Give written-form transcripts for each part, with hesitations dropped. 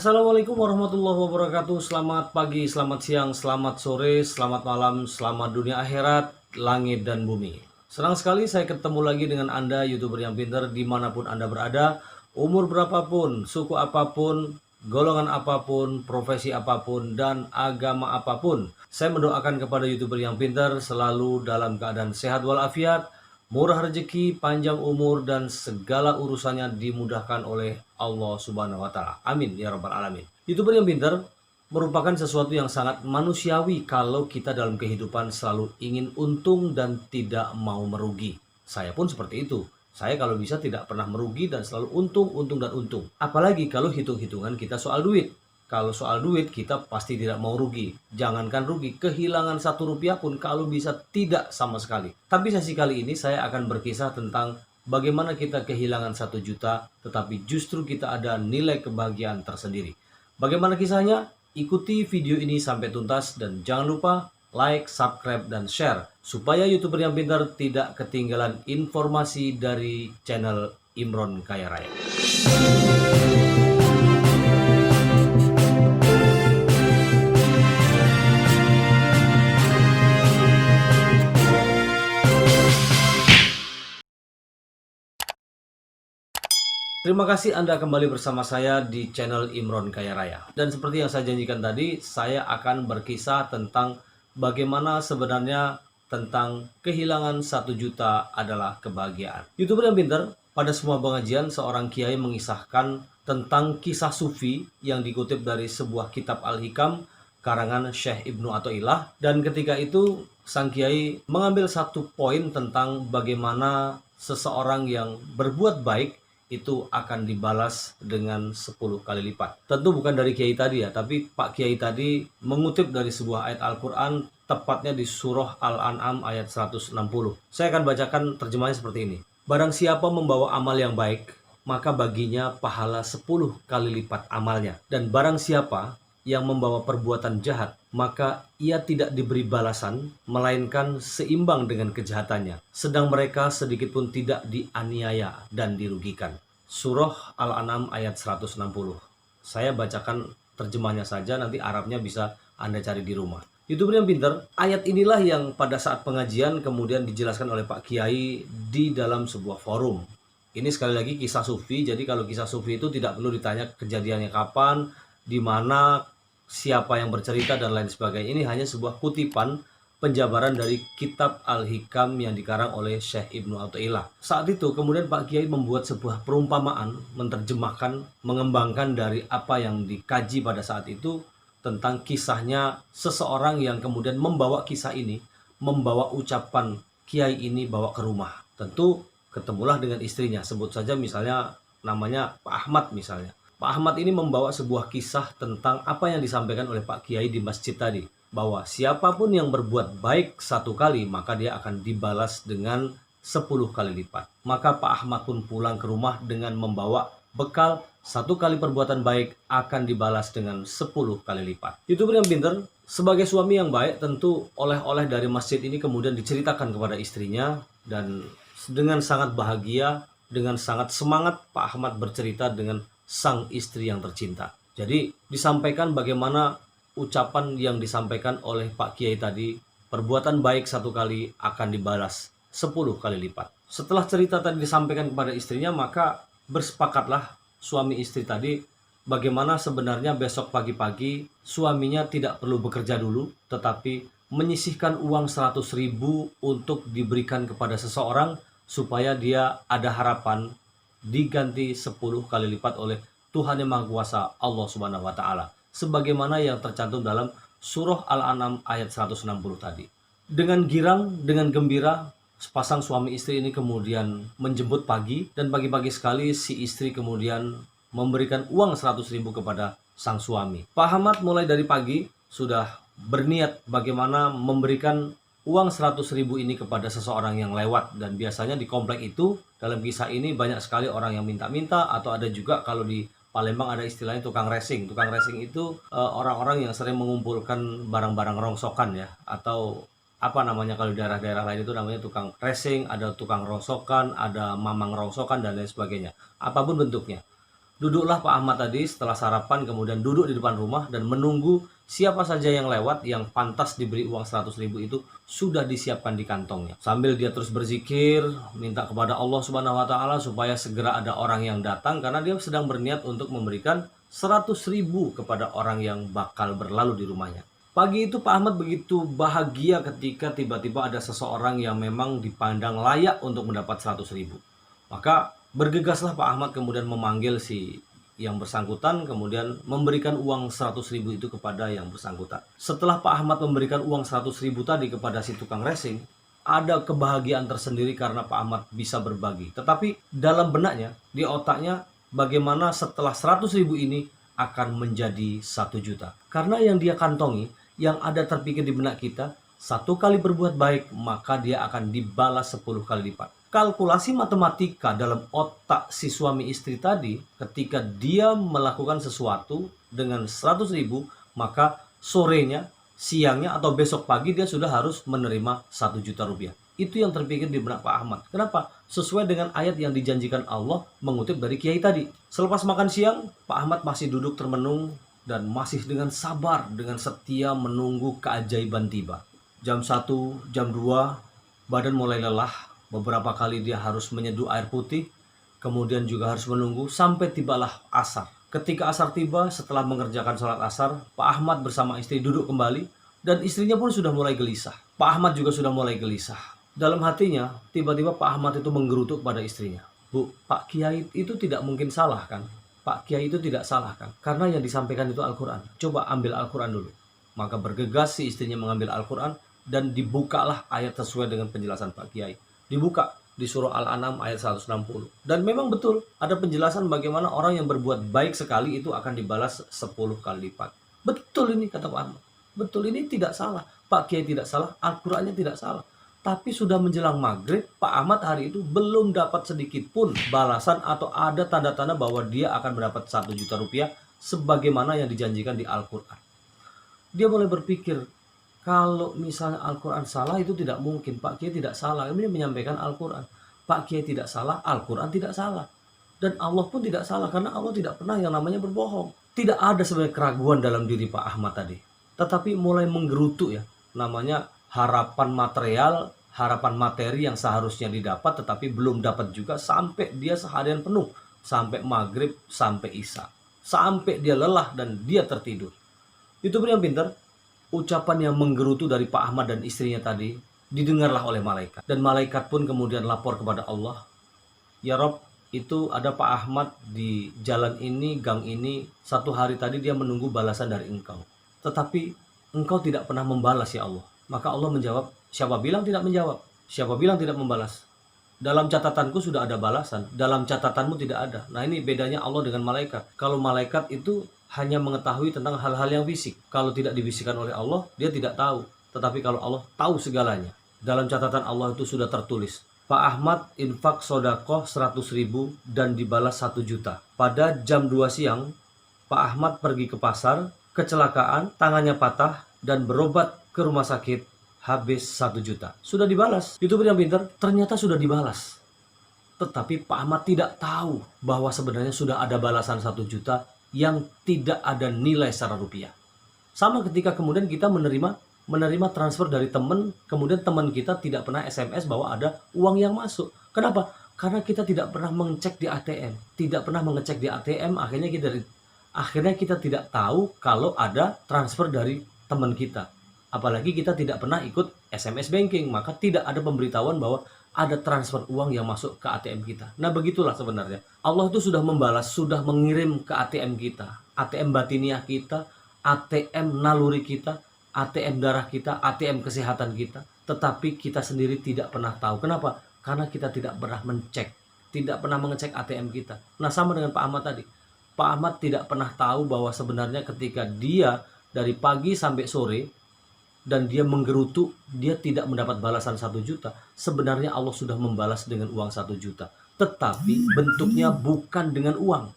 Assalamualaikum warahmatullahi wabarakatuh. Selamat pagi, selamat siang, selamat sore, selamat malam, selamat dunia akhirat, langit dan bumi. Senang sekali saya ketemu lagi dengan Anda, YouTuber yang pintar, dimanapun Anda berada, umur berapapun, suku apapun, golongan apapun, profesi apapun, dan agama apapun. Saya mendoakan kepada YouTuber yang pintar selalu dalam keadaan sehat walafiat, murah rezeki, panjang umur, dan segala urusannya dimudahkan oleh Allah Subhanahu wa Ta'ala. Amin ya Rabbal 'Alamin. YouTuber yang pintar merupakan sesuatu yang sangat manusiawi kalau kita dalam kehidupan selalu ingin untung dan tidak mau merugi. Saya pun seperti itu. Saya kalau bisa tidak pernah merugi dan selalu untung, untung, dan untung. Apalagi kalau hitung-hitungan kita soal duit. Kalau soal duit kita pasti tidak mau rugi. Jangankan rugi, kehilangan 1 rupiah pun kalau bisa tidak sama sekali. Tapi sesi kali ini saya akan berkisah tentang bagaimana kita kehilangan 1 juta, tetapi justru kita ada nilai kebahagiaan tersendiri. Bagaimana kisahnya? Ikuti video ini sampai tuntas dan jangan lupa like, subscribe, dan share supaya YouTuber yang pintar tidak ketinggalan informasi dari channel Imron Kaya Raya. Terima kasih Anda kembali bersama saya di channel Imron Kaya Raya. Dan seperti yang saya janjikan tadi, saya akan berkisah tentang bagaimana sebenarnya tentang kehilangan 1 juta adalah kebahagiaan. YouTuber yang pintar, pada semua pengajian seorang kiai mengisahkan tentang kisah sufi yang dikutip dari sebuah kitab Al-Hikam karangan Syekh Ibnu Athaillah. Dan ketika itu sang kiai mengambil satu poin tentang bagaimana seseorang yang berbuat baik itu akan dibalas dengan 10 kali lipat. Tentu bukan dari kiai tadi ya, tapi Pak Kiai tadi mengutip dari sebuah ayat Al-Quran, tepatnya di surah Al-An'am ayat 160. Saya akan bacakan terjemahnya seperti ini. Barang siapa membawa amal yang baik, maka baginya pahala 10 kali lipat amalnya. Dan barang siapa yang membawa perbuatan jahat, maka ia tidak diberi balasan, melainkan seimbang dengan kejahatannya. Sedang mereka sedikit pun tidak dianiaya dan dirugikan. Surah Al-An'am ayat 160. Saya bacakan terjemahnya saja, nanti Arabnya bisa Anda cari di rumah. YouTuber yang pintar, ayat inilah yang pada saat pengajian kemudian dijelaskan oleh Pak Kiai di dalam sebuah forum. Ini sekali lagi kisah sufi, jadi kalau kisah sufi itu tidak perlu ditanya kejadiannya kapan, di mana, siapa yang bercerita, dan lain sebagainya. Ini hanya sebuah kutipan penjabaran dari kitab Al-Hikam yang dikarang oleh Syekh Ibnu Athaillah. Saat itu kemudian Pak Kiai membuat sebuah perumpamaan, menerjemahkan, mengembangkan dari apa yang dikaji pada saat itu tentang kisahnya seseorang yang kemudian membawa kisah ini, membawa ucapan Kiai ini bawa ke rumah. Tentu ketemulah dengan istrinya, sebut saja misalnya namanya Pak Ahmad misalnya. Pak Ahmad ini membawa sebuah kisah tentang apa yang disampaikan oleh Pak Kiai di masjid tadi, bahwa siapapun yang berbuat baik 1 kali, maka dia akan dibalas dengan 10 kali lipat. Maka Pak Ahmad pun pulang ke rumah dengan membawa bekal 1 kali perbuatan baik akan dibalas dengan 10 kali lipat. YouTuber yang pintar, sebagai suami yang baik, tentu oleh-oleh dari masjid ini kemudian diceritakan kepada istrinya, dan dengan sangat bahagia, dengan sangat semangat Pak Ahmad bercerita dengan sang istri yang tercinta. Jadi disampaikan bagaimana ucapan yang disampaikan oleh Pak Kiai tadi, perbuatan baik 1 kali akan dibalas 10 kali lipat. Setelah cerita tadi disampaikan kepada istrinya, maka bersepakatlah suami istri tadi bagaimana sebenarnya besok pagi-pagi suaminya tidak perlu bekerja dulu, tetapi menyisihkan uang 100.000 untuk diberikan kepada seseorang supaya dia ada harapan diganti 10 kali lipat oleh Tuhan Yang Maha Kuasa, Allah Subhanahu wa Ta'ala, sebagaimana yang tercantum dalam surah Al-An'am ayat 160 tadi. Dengan girang, dengan gembira, sepasang suami istri ini kemudian menjemput pagi, dan pagi-pagi sekali si istri kemudian memberikan uang 100.000 kepada sang suami. Pak Ahmad mulai dari pagi sudah berniat bagaimana memberikan uang 100.000 ini kepada seseorang yang lewat, dan biasanya di komplek itu dalam kisah ini banyak sekali orang yang minta-minta, atau ada juga kalau di Palembang ada istilahnya tukang racing. Tukang racing itu orang-orang yang sering mengumpulkan barang-barang rongsokan ya, atau apa namanya kalau di daerah-daerah lain itu namanya tukang racing, ada tukang rongsokan, ada mamang rongsokan, dan lain sebagainya. Apapun bentuknya. Duduklah Pak Ahmad tadi setelah sarapan, kemudian duduk di depan rumah dan menunggu siapa saja yang lewat yang pantas diberi uang 100.000 itu sudah disiapkan di kantongnya. Sambil dia terus berzikir, minta kepada Allah Subhanahu wa taala supaya segera ada orang yang datang karena dia sedang berniat untuk memberikan 100.000 kepada orang yang bakal berlalu di rumahnya. Pagi itu Pak Ahmad begitu bahagia ketika tiba-tiba ada seseorang yang memang dipandang layak untuk mendapat 100.000. Maka bergegaslah Pak Ahmad kemudian memanggil si yang bersangkutan, kemudian memberikan uang 100.000 itu kepada yang bersangkutan. Setelah Pak Ahmad memberikan uang 100.000 tadi kepada si tukang racing, ada kebahagiaan tersendiri karena Pak Ahmad bisa berbagi. Tetapi dalam benaknya, di otaknya, bagaimana setelah 100.000 ini akan menjadi 1 juta. Karena yang dia kantongi, yang ada terpikir di benak kita, satu kali berbuat baik, maka dia akan dibalas 10 kali lipat. Kalkulasi matematika dalam otak si suami istri tadi, ketika dia melakukan sesuatu dengan 100.000, maka sorenya, siangnya, atau besok pagi dia sudah harus menerima 1 juta rupiah. Itu yang terpikir di benak Pak Ahmad. Kenapa? Sesuai dengan ayat yang dijanjikan Allah mengutip dari Kiai tadi. Selepas makan siang, Pak Ahmad masih duduk termenung dan masih dengan sabar, dengan setia menunggu keajaiban tiba. Jam 1, jam 2, badan mulai lelah. Beberapa kali dia harus menyeduh air putih, kemudian juga harus menunggu sampai tibalah asar. Ketika asar tiba, setelah mengerjakan sholat asar, Pak Ahmad bersama istri duduk kembali, dan istrinya pun sudah mulai gelisah. Pak Ahmad juga sudah mulai gelisah. Dalam hatinya, tiba-tiba Pak Ahmad itu menggerutu pada istrinya. Bu, Pak Kiai itu tidak mungkin salah kan? Pak Kiai itu tidak salah kan? Karena yang disampaikan itu Al-Quran. Coba ambil Al-Quran dulu. Maka bergegas si istrinya mengambil Al-Quran, dan dibukalah ayat sesuai dengan penjelasan Pak Kiai. Dibuka di surah Al-An'am ayat 160. Dan memang betul ada penjelasan bagaimana orang yang berbuat baik sekali itu akan dibalas 10 kali lipat. Betul ini kata Pak Ahmad. Betul ini tidak salah. Pak Kiai tidak salah, Al-Qur'annya tidak salah. Tapi sudah menjelang maghrib, Pak Ahmad hari itu belum dapat sedikit pun balasan atau ada tanda-tanda bahwa dia akan mendapat 1 juta rupiah sebagaimana yang dijanjikan di Al-Qur'an. Dia mulai berpikir, kalau misalnya Al-Quran salah itu tidak mungkin. Pak Kiai tidak salah. Ini menyampaikan Al-Quran. Pak Kiai tidak salah, Al-Quran tidak salah. Dan Allah pun tidak salah karena Allah tidak pernah yang namanya berbohong. Tidak ada sebenarnya keraguan dalam diri Pak Ahmad tadi. Tetapi mulai menggerutu ya. Namanya harapan material, harapan materi yang seharusnya didapat tetapi belum dapat juga sampai dia seharian penuh. Sampai maghrib, sampai isya. Sampai dia lelah dan dia tertidur. Itu pun yang pintar. Ucapan yang menggerutu dari Pak Ahmad dan istrinya tadi didengarlah oleh malaikat. Dan malaikat pun kemudian lapor kepada Allah. Ya Rob, itu ada Pak Ahmad di jalan ini, gang ini. 1 hari tadi dia menunggu balasan dari engkau. Tetapi engkau tidak pernah membalas ya Allah. Maka Allah menjawab, siapa bilang tidak menjawab? Siapa bilang tidak membalas? Dalam catatanku sudah ada balasan. Dalam catatanmu tidak ada. Nah ini bedanya Allah dengan malaikat. Kalau malaikat itu hanya mengetahui tentang hal-hal yang fisik. Kalau tidak dibisikkan oleh Allah, dia tidak tahu. Tetapi kalau Allah tahu segalanya. Dalam catatan Allah itu sudah tertulis. Pak Ahmad infak sodakoh 100.000 dan dibalas 1 juta. Pada jam 2 siang, Pak Ahmad pergi ke pasar, kecelakaan, tangannya patah, dan berobat ke rumah sakit, habis 1 juta. Sudah dibalas. YouTuber yang pintar, ternyata sudah dibalas. Tetapi Pak Ahmad tidak tahu bahwa sebenarnya sudah ada balasan 1 juta yang tidak ada nilai secara rupiah. Sama ketika kemudian kita menerima transfer dari teman, kemudian teman kita tidak pernah SMS bahwa ada uang yang masuk. Kenapa? Karena kita tidak pernah mengecek di ATM. Tidak pernah mengecek di ATM, akhirnya kita tidak tahu kalau ada transfer dari teman kita. Apalagi kita tidak pernah ikut SMS banking, maka tidak ada pemberitahuan bahwa ada transfer uang yang masuk ke ATM kita. Nah begitulah sebenarnya. Allah itu sudah membalas, sudah mengirim ke ATM kita. ATM batiniah kita, ATM naluri kita, ATM darah kita, ATM kesehatan kita. Tetapi kita sendiri tidak pernah tahu. Kenapa? Karena kita tidak pernah mencek. Tidak pernah mengecek ATM kita. Nah sama dengan Pak Ahmad tadi. Pak Ahmad tidak pernah tahu bahwa sebenarnya ketika dia dari pagi sampai sore, dan dia menggerutu, dia tidak mendapat balasan 1 juta. Sebenarnya Allah sudah membalas dengan uang 1 juta. Tetapi bentuknya bukan dengan uang.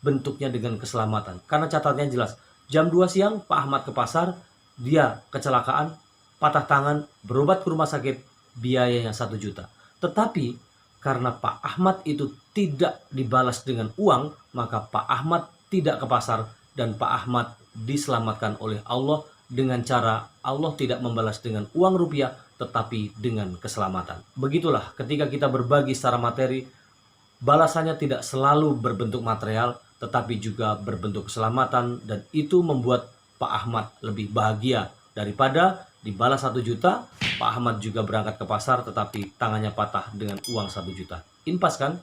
Bentuknya dengan keselamatan. Karena catatannya jelas. Jam 2 siang Pak Ahmad ke pasar, dia kecelakaan, patah tangan, berobat ke rumah sakit, biayanya 1 juta. Tetapi karena Pak Ahmad itu tidak dibalas dengan uang, maka Pak Ahmad tidak ke pasar dan Pak Ahmad diselamatkan oleh Allah dengan cara Allah tidak membalas dengan uang rupiah tetapi dengan keselamatan. Begitulah ketika kita berbagi secara materi, balasannya tidak selalu berbentuk material tetapi juga berbentuk keselamatan, dan itu membuat Pak Ahmad lebih bahagia daripada dibalas 1 juta, Pak Ahmad juga berangkat ke pasar tetapi tangannya patah dengan uang 1 juta. Impas kan?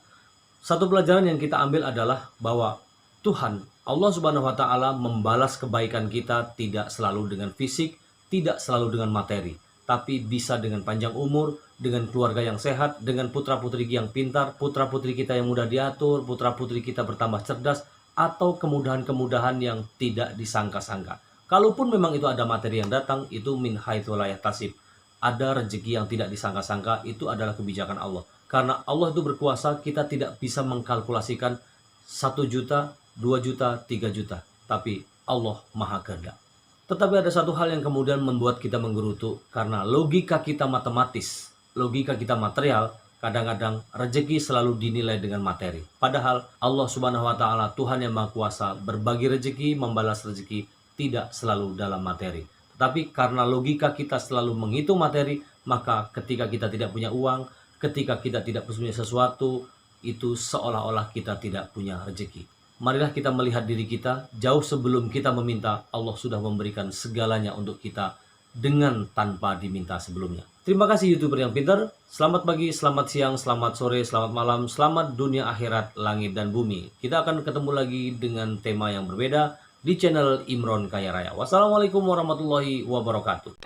Satu pelajaran yang kita ambil adalah bahwa Tuhan Allah Subhanahu wa taala membalas kebaikan kita tidak selalu dengan fisik, tidak selalu dengan materi, tapi bisa dengan panjang umur, dengan keluarga yang sehat, dengan putra-putri yang pintar, putra-putri kita yang mudah diatur, putra-putri kita bertambah cerdas, atau kemudahan-kemudahan yang tidak disangka-sangka. Kalaupun memang itu ada materi yang datang, itu min haitsu la yahtasib. Ada rezeki yang tidak disangka-sangka, itu adalah kebijakan Allah. Karena Allah itu berkuasa, kita tidak bisa mengkalkulasikan 1 juta, 2 juta, 3 juta. Tapi Allah maha kehendak. Tetapi ada satu hal yang kemudian membuat kita menggerutu, karena logika kita matematis, logika kita material, kadang-kadang rezeki selalu dinilai dengan materi. Padahal Allah Subhanahu wa taala, Tuhan yang Maha Kuasa, berbagi rezeki, membalas rezeki tidak selalu dalam materi. Tetapi karena logika kita selalu menghitung materi, maka ketika kita tidak punya uang, ketika kita tidak punya sesuatu, itu seolah-olah kita tidak punya rezeki. Marilah kita melihat diri kita, jauh sebelum kita meminta, Allah sudah memberikan segalanya untuk kita dengan tanpa diminta sebelumnya. Terima kasih YouTuber yang pintar. Selamat pagi, selamat siang, selamat sore, selamat malam, selamat dunia akhirat, langit dan bumi. Kita akan ketemu lagi dengan tema yang berbeda di channel Imron Kaya Raya. Wassalamualaikum warahmatullahi wabarakatuh.